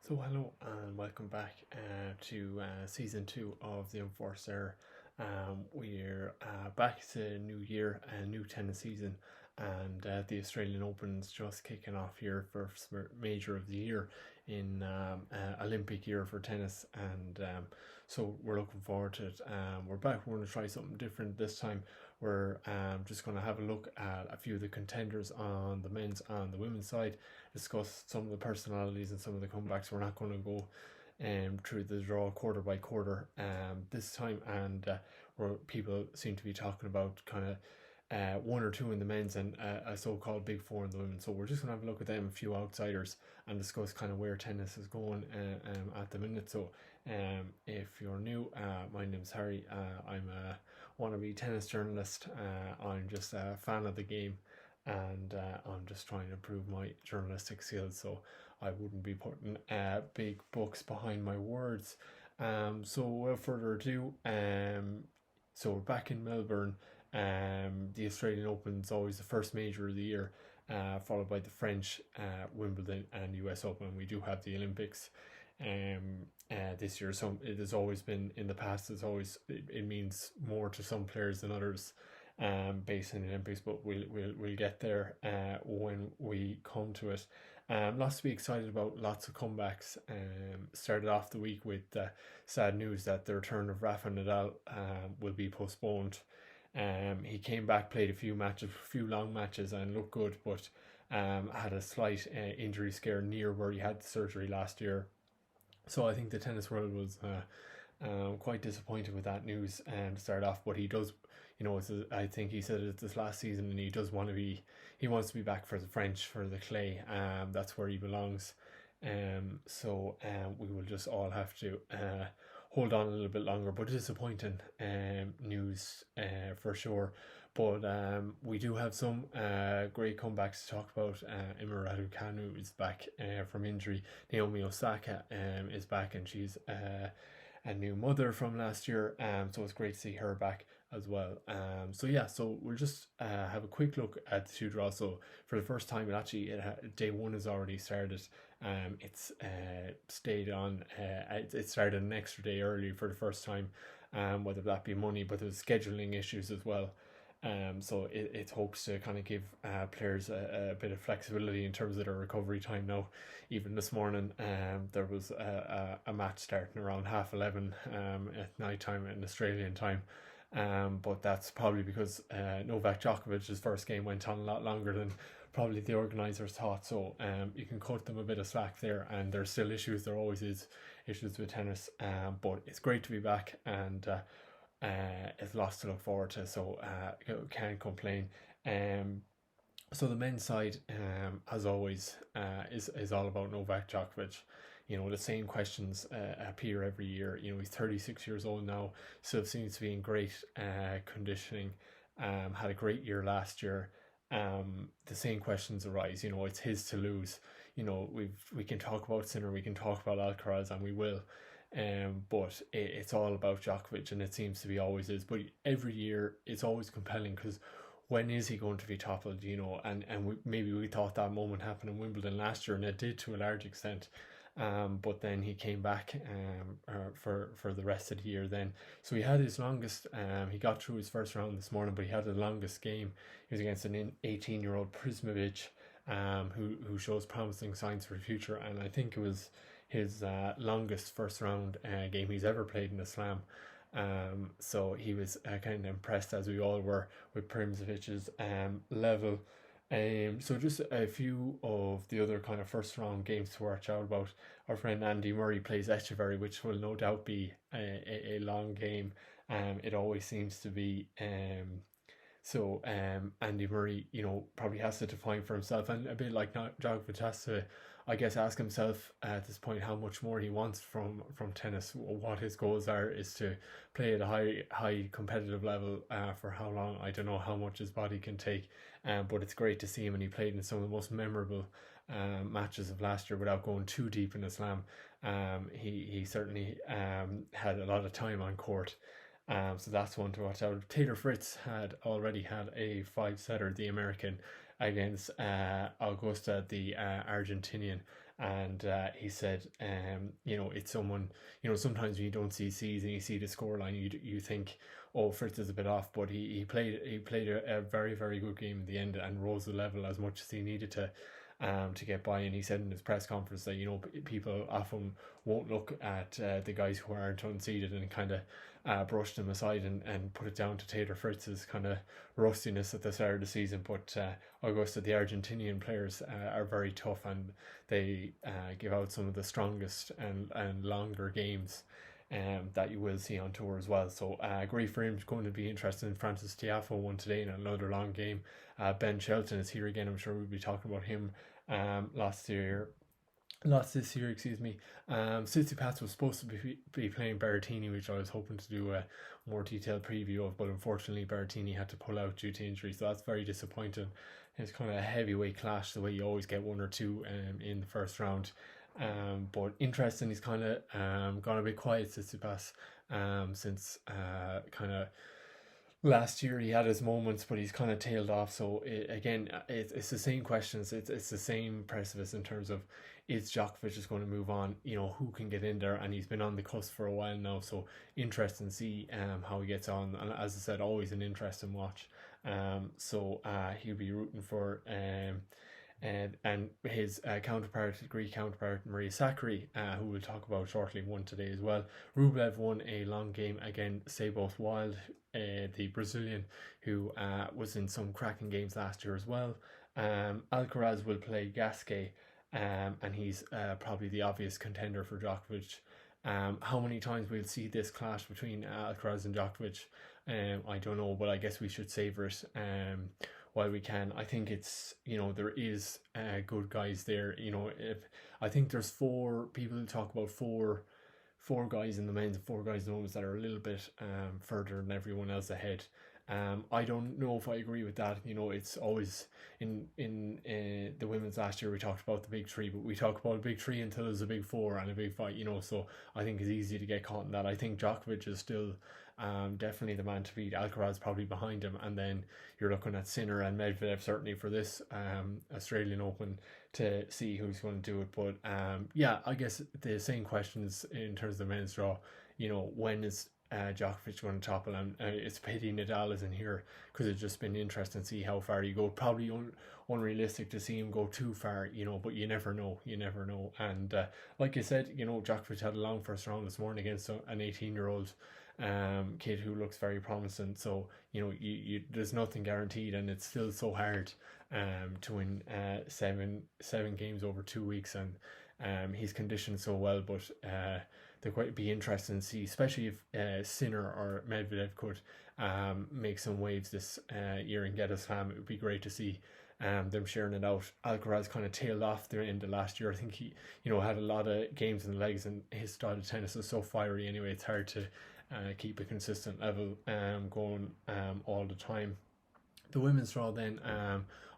So hello and welcome back to season 2 of the Unforced Error. We're back to new year and new tennis season, and the Australian Open's just kicking off here, first major of the year in Olympic year for tennis, and so we're looking forward to it. We're back. We're going to try something different this time. We're just going to have a look at a few of the contenders on the men's and the women's side, discuss some of the personalities and some of the comebacks. We're not going to go through the draw quarter by quarter this time, and where people seem to be talking about kind of one or two in the men's and a so-called big four in the women. So we're just going to have a look at them, a few outsiders, and discuss kind of where tennis is going at the minute. So if you're new, my name's Harry. I'm a wannabe tennis journalist. I'm just a fan of the game, and I'm just trying to improve my journalistic skills, so I wouldn't be putting big books behind my words. So without further ado, so we're back in Melbourne. The Australian Open is always the first major of the year, followed by the French, Wimbledon, and US Open. We do have the Olympics this year, so it has always been in the past. It means more to some players than others, based in the Olympics, but we'll get there when we come to it. Lots to be excited about, lots of comebacks. Started off the week with sad news that the return of Rafa Nadal will be postponed. He came back, played a few long matches, and looked good, but had a slight injury scare near where he had the surgery last year. So I think the tennis world was quite disappointed with that news to start off. But he does, I think he said it's this last season, and he wants to be back for the French, for the clay. That's where he belongs. So we will just all have to hold on a little bit longer, but disappointing news for sure. But we do have some great comebacks to talk about. Emma Raducanu is back from injury. Naomi Osaka is back, and she's a new mother from last year. So it's great to see her back as well. So we'll just have a quick look at the two draws. So for the first time, day one has already started. It's stayed on. It started an extra day early for the first time. Whether that be money, but there's scheduling issues as well. So it hopes to kind of give players a bit of flexibility in terms of their recovery time. Now, even this morning, there was a match starting around 11:30 at night time in Australian time. But that's probably because Novak Djokovic's first game went on a lot longer than probably the organisers thought. So you can cut them a bit of slack there, and there's still issues. There always is issues with tennis. But it's great to be back, and it's lots to look forward to. So can't complain. So the men's side, as always, is all about Novak Djokovic. The same questions appear every year. He's 36 years old now, still seems to be in great conditioning. Had a great year last year. The same questions arise. It's his to lose. We can talk about Sinner, we can talk about Alcaraz, and we will. But it's all about Djokovic, and it seems to be always is. But every year it's always compelling, because when is he going to be toppled? Maybe we thought that moment happened in Wimbledon last year, and it did to a large extent. But then he came back for the rest of the year then. So he had his longest, he got through his first round this morning, but he had the longest game. He was against an 18-year-old Prismovic, who shows promising signs for the future, and I think it was his longest first round game he's ever played in a slam. So he was kind of impressed, as we all were, with Primovic's level. So just a few of the other kind of first round games to watch out about. Our friend Andy Murray plays Echeverry, which will no doubt be a long game. It always seems to be. So Andy Murray, probably has to define for himself, and a bit like Djokovic has to, I guess, ask himself at this point how much more he wants from tennis. What his goals is to play at a high competitive level for how long. I don't know how much his body can take, but it's great to see him, and he played in some of the most memorable matches of last year without going too deep in the slam. He certainly had a lot of time on court. So that's one to watch out. Taylor Fritz had already had a 5-setter, the American, against Augusta, the Argentinian. and he said, it's someone, sometimes when you don't see C's and you see the scoreline, you think, oh, Fritz is a bit off, but he played a very, very good game in the end and rose the level as much as he needed to get by. And he said in his press conference that people often won't look at the guys who aren't unseeded and kind of brush them aside and put it down to Taylor Fritz's kind of rustiness at the start of the season. But Augusta, the Argentinian players are very tough, and they give out some of the strongest and longer games that you will see on tour as well. So great for him. It's going to be interesting. Francis Tiafoe won today in another long game. Ben Shelton is here again. I'm sure we'll be talking about him last this year, excuse me. Tsitsipas was supposed to be playing Berrettini, which I was hoping to do a more detailed preview of, but unfortunately Berrettini had to pull out due to injury, so that's very disappointing. It's kind of a heavyweight clash, the way you always get one or two in the first round. But interesting, he's kind of gone a bit quiet, Tsitsipas, since kind of last year he had his moments, but he's kind of tailed off. So it's the same questions. It's the same precipice in terms of, is Djokovic just going to move on? Who can get in there? And he's been on the cusp for a while now. So interesting to see how he gets on. And as I said, always an interesting watch. So he'll be rooting for and his Greek counterpart, Maria Sakkari, who we'll talk about shortly, won today as well. Rublev won a long game again. Seyboth Wild, the Brazilian, who was in some cracking games last year as well. Alcaraz will play Gasquet, and he's probably the obvious contender for Djokovic. How many times we'll see this clash between Alcaraz and Djokovic, I don't know, but I guess we should savour it while we can. I think it's, there is good guys there. If I think there's four people who talk about four guys in the men's and four guys in the women's that are a little bit further than everyone else ahead. I don't know if I agree with that. It's always in the women's last year we talked about the big three, but we talk about a big three until there's a big four and a big fight. So I think it's easy to get caught in that. I think Djokovic is still definitely the man to beat. Alcaraz probably behind him, and then you're looking at Sinner and Medvedev certainly for this Australian Open to see who's going to do it. But I guess the same questions in terms of the men's draw. When is Djokovic going to topple? And it's a pity Nadal isn't here, because it's just been interesting to see how far you go. Probably unrealistic to see him go too far, but you never know. And like I said, Djokovic had a long first round this morning against an 18-year-old kid who looks very promising. So you there's nothing guaranteed, and it's still so hard to win seven games over 2 weeks, and he's conditioned so well. But they're quite be interesting to see, especially if Sinner or Medvedev could make some waves this year and get a slam. It would be great to see them sharing it out. Alcaraz kind of tailed off the end of last year. I think he had a lot of games in the legs, and his style of tennis is so fiery anyway, it's hard to keep a consistent level going all the time. The women's draw then,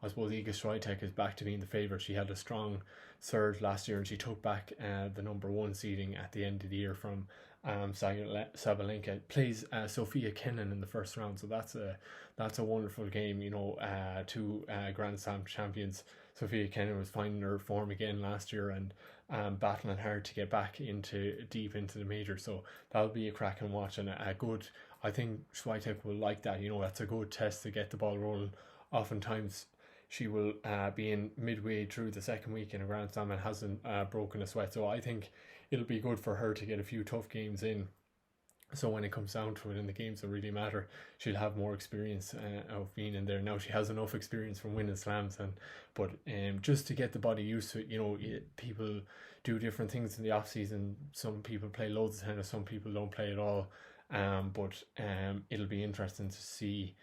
I suppose Iga Swiatek is back to being the favourite. She had a strong surge last year, and she took back the number one seeding at the end of the year from Sabalenka. Plays Sofia Kenin in the first round, so that's a wonderful game. Two Grand Slam champions. Sofia Kenin was finding her form again last year and battling hard to get back deep into the major. So that'll be a cracking watch and a good. I think Swiatek will like that. That's a good test to get the ball rolling. Oftentimes she will be in midway through the second week in a Grand Slam and hasn't broken a sweat. So I think it'll be good for her to get a few tough games in. So when it comes down to it and the games that really matter, she'll have more experience of being in there. Now she has enough experience from winning slams, but just to get the body used to it, people do different things in the off season. Some people play loads of tennis, some people don't play at all. But it'll be interesting to see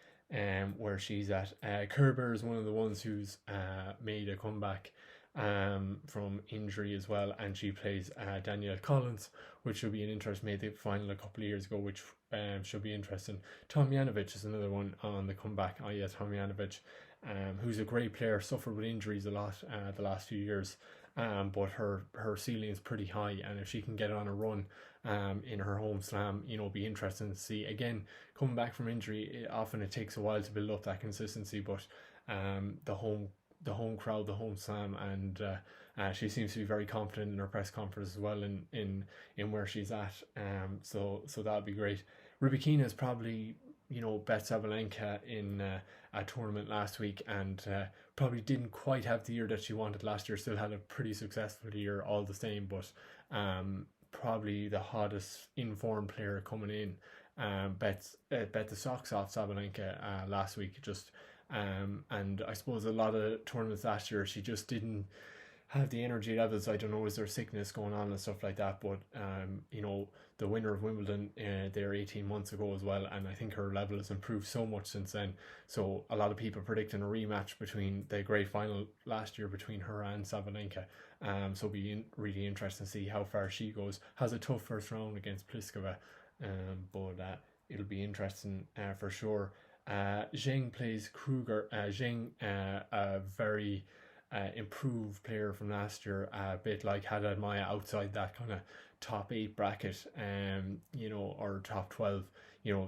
where she's at. Kerber is one of the ones who's made a comeback from injury as well, and she plays Danielle Collins, which will be an interest. Made the final a couple of years ago, which should be interesting. Tomljanovic is another one on the comeback. Tomljanovic, who's a great player, suffered with injuries a lot the last few years, but her ceiling is pretty high, and if she can get on a run in her home slam, be interesting to see. Again, coming back from injury, often it takes a while to build up that consistency, but the home crowd, the home slam, and She seems to be very confident in her press conference as well in where she's at. So that'd be great. Rybakina is probably, bet Sabalenka in a tournament last week, and probably didn't quite have the year that she wanted last year. Still had a pretty successful year all the same, but probably the hottest informed player coming in. Bet the socks off Sabalenka last week. And I suppose a lot of tournaments last year she just didn't have the energy levels. I don't know, is there sickness going on and stuff like that, but the winner of Wimbledon there 18 months ago as well, and I think her level has improved so much since then. So a lot of people predicting a rematch between the great final last year between her and Sabalenka. So it'll be really interesting to see how far she goes. Has a tough first round against Pliskova, but it'll be interesting for sure. Zheng plays Kruger. Zheng, a very improved player from last year, a bit like Haddad Maya outside that kind of top 8 bracket, or top 12.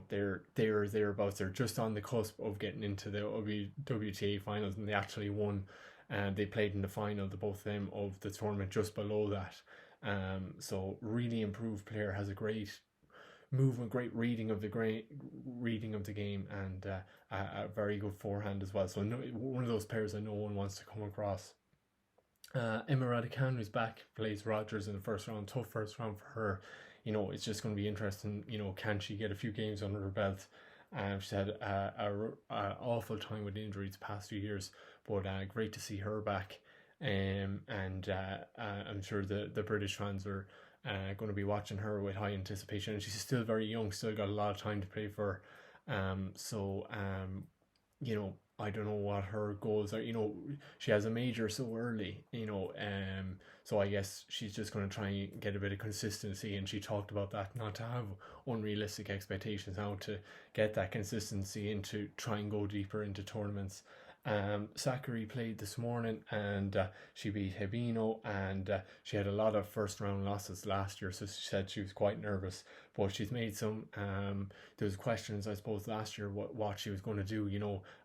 They're thereabouts. They're just on the cusp of getting into the WTA finals, and they actually won. And they played in the final, the both of them, of the tournament just below that. So really improved player, has a great movement, great reading of the game, and a very good forehand as well. So one of those players that no one wants to come across. Emma Raducanu is back, plays Rogers in the first round. Tough first round for her. It's just going to be interesting. Can she get a few games under her belt? She's had a awful time with injuries the past few years, but great to see her back. And I'm sure the British fans are going to be watching her with high anticipation. And she's still very young, still got a lot of time to play for. I don't know what her goals are. She has a major so early, so I guess she's just going to try and get a bit of consistency. And she talked about that, not to have unrealistic expectations, how to get that consistency and to try and go deeper into tournaments. Sakari played this morning, and she beat Hebino, and she had a lot of first round losses last year, so she said she was quite nervous, but she's made some there was questions, I suppose, last year what she was going to do.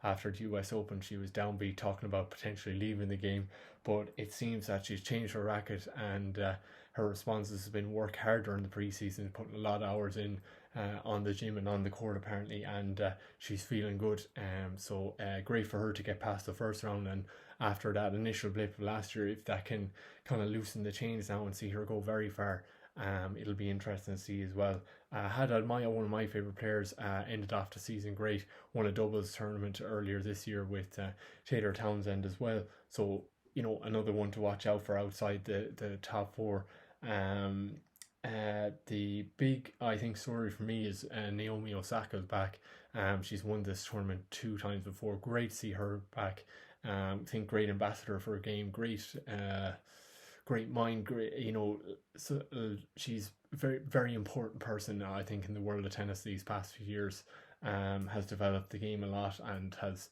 After the US Open she was downbeat, talking about potentially leaving the game, but it seems that she's changed her racket, and her responses have been work harder in the preseason, putting a lot of hours in on the gym and on the court apparently, and she's feeling good. So great for her to get past the first round, and after that initial blip of last year, if that can kind of loosen the chains now and see her go very far, it'll be interesting to see as well. Haddad Maya, one of my favourite players, ended off the season great, won a doubles tournament earlier this year with Taylor Townsend as well, so another one to watch out for outside the top 4. The big, I think, story for me is Naomi Osaka's back. She's won this tournament 2 times before. Great to see her back. I think great ambassador for a game. Great mind. Great, so she's a very, very important person, I think, in the world of tennis these past few years. Has developed the game a lot and has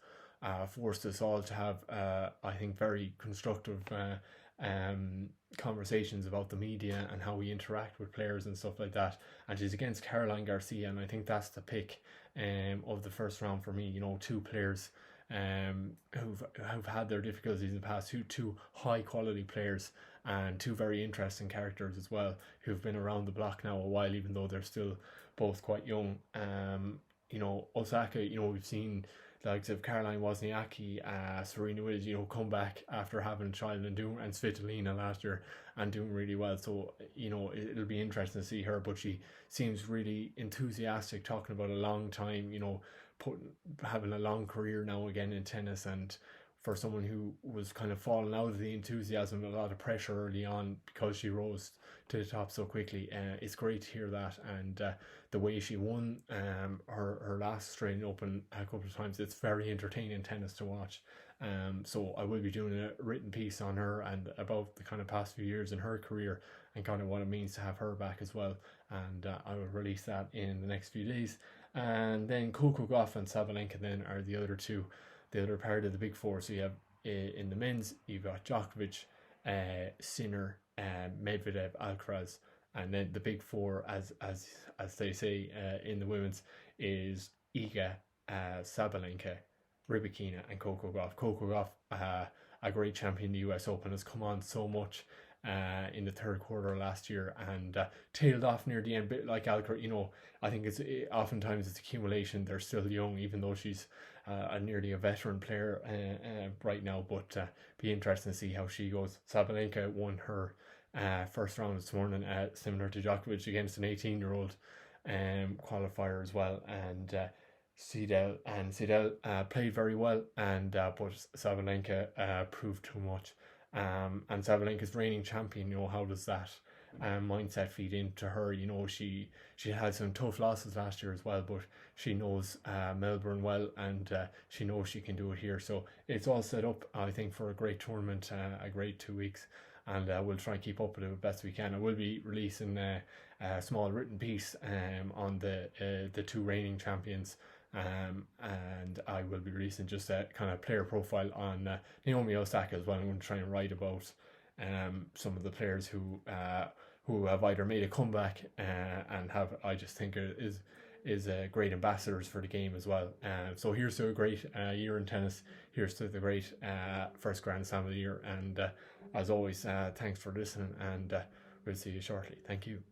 forced us all to have, I think, very constructive conversations about the media and how we interact with players and stuff like that. And she's against Caroline Garcia, and I think that's the pick of the first round for me. 2 players who've had their difficulties in the past, two high quality players, and 2 very interesting characters as well, who've been around the block now a while, even though they're still both quite young. Osaka, we've seen the likes of Caroline Wozniacki, Serena Williams, come back after having a child and Svitolina last year and doing really well. So, it'll be interesting to see her, but she seems really enthusiastic, talking about a long time, having a long career now again in tennis, and for someone who was kind of falling out of the enthusiasm, a lot of pressure early on because she rose to the top so quickly. It's great to hear that, and the way she won her last Australian Open a couple of times, it's very entertaining tennis to watch. So I will be doing a written piece on her and about the kind of past few years in her career and kind of what it means to have her back as well, and I will release that in the next few days. And then Coco Gauff and Sabalenka then are the other part of the big 4. So you have, in the men's, you've got Djokovic, Sinner, Medvedev, Alcaraz, and then the big 4, as they say in the women's, is Iga, Sabalenka, Rybakina, and Coco Gauff. Coco Gauff, a great champion in the US Open, has come on so much in the third quarter last year, and tailed off near the end. But like Alcaraz, I think oftentimes it's accumulation. They're still young, even though she's nearly a veteran player right now. But be interesting to see how she goes. Sabalenka won her first round this morning, similar to Djokovic, against an 18-year-old qualifier as well, and Seidel played very well, and but Sabalenka proved too much. And Sabalenka's reigning champion. How does that mindset feed into her? She had some tough losses last year as well, but she knows Melbourne well, and she knows she can do it here. So it's all set up, I think, for a great tournament, a great 2 weeks, and we'll try and keep up with it as best we can. I will be releasing a small written piece on the two reigning champions. And I will be releasing just a kind of player profile on Naomi Osaka as well. I'm going to try and write about some of the players who have either made a comeback and I just think is great ambassadors for the game as well. So here's to a great year in tennis. Here's to the great first Grand Slam of the year. And as always, thanks for listening, and we'll see you shortly. Thank you.